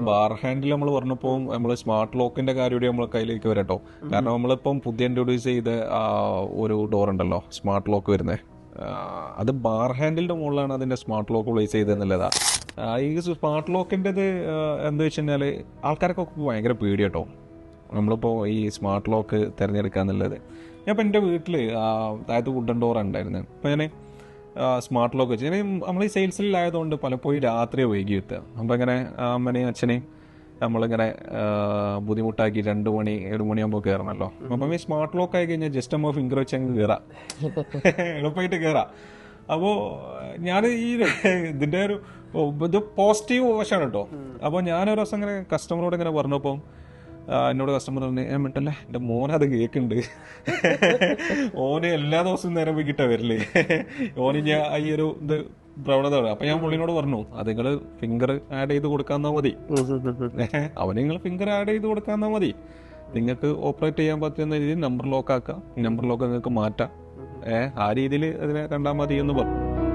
Bar handle നമ്മൾ പറഞ്ഞപ്പോൾ നമ്മൾ സ്മാർട്ട് ലോക്കിന്റെ കാര്യം കൂടി നമ്മളെ കയ്യിലേക്ക് വരട്ടോ. കാരണം നമ്മളിപ്പം പുതിയ ഇൻട്രൊഡ്യൂസ് ചെയ്ത ഒരു ഡോർ ഉണ്ടല്ലോ സ്മാർട്ട് ലോക്ക് വരുന്നത്, അത് ബാർ ഹാൻഡിലിന്റെ മുകളിലാണ് അതിന്റെ സ്മാർട്ട് ലോക്ക് പ്ലേസ് ചെയ്തെന്നുള്ളതാ. ഈ സ്മാർട്ട് ലോക്കിൻ്റെത് എന്താ വെച്ച് കഴിഞ്ഞാൽ ആൾക്കാരൊക്കെ ഭയങ്കര പേടി കേട്ടോ നമ്മളിപ്പോൾ ഈ സ്മാർട്ട് ലോക്ക് തിരഞ്ഞെടുക്കുക എന്നുള്ളത്. ഞാൻ ഇപ്പം എൻ്റെ വീട്ടിൽ അതായത് വുഡൻ ഡോർ ഉണ്ടായിരുന്നു. അപ്പോൾ ഞാൻ സ്മാർട്ട് ലോക്ക് വെച്ച് നമ്മൾ ഈ സെയിൽസിലായതുകൊണ്ട് പലപ്പോഴും രാത്രി വൈകി എത്തുക. അപ്പം ഇങ്ങനെ അമ്മനെയും അച്ഛനെയും നമ്മളിങ്ങനെ ബുദ്ധിമുട്ടാക്കി 2 മണി 1 മണിയാകുമ്പോൾ കയറണമല്ലോ. അപ്പം ഈ സ്മാർട്ട് ലോക്ക് ആയി കഴിഞ്ഞാൽ ജസ്റ്റ് നമ്മൾ ഫിംഗർ വെച്ച് അങ്ങ് കയറാം, എളുപ്പമായിട്ട് കയറാം. അപ്പോൾ ഞാൻ ഈ ഇതിൻ്റെ ഇത് പോസിറ്റീവ് വശമാണ് കേട്ടോ. അപ്പോൾ ഞാനൊരു ദിവസം ഇങ്ങനെ കസ്റ്റമറോട് ഇങ്ങനെ പറഞ്ഞപ്പോൾ എന്നോട് കസ്റ്റമർ പറഞ്ഞു, മിട്ടല്ലേ എൻ്റെ മോനത് കേൾക്കുന്നുണ്ട്, ഓന് എല്ലാ ദിവസവും നേരം വൈകിട്ടാണ് വരില്ലേ, ഓന് ഞാൻ ഈ ഒരു ഇത് പ്രവണത. അപ്പൊ ഞാൻ പുള്ളിനോട് പറഞ്ഞു, അത് നിങ്ങൾ ഫിംഗർ ആഡ് ചെയ്ത് കൊടുക്കാന്നാ മതി, അവന് നിങ്ങൾ ഫിംഗർ ആഡ് ചെയ്ത് കൊടുക്കാന്നാ മതി, നിങ്ങൾക്ക് ഓപ്പറേറ്റ് ചെയ്യാൻ പറ്റുന്ന രീതിയിൽ നമ്പർ ലോക്ക് ആക്കാം, നമ്പർ ലോക്ക് നിങ്ങൾക്ക് മാറ്റാം, ആ രീതിയിൽ അതിനെ കണ്ടാൽ മതി എന്ന് പറഞ്ഞു.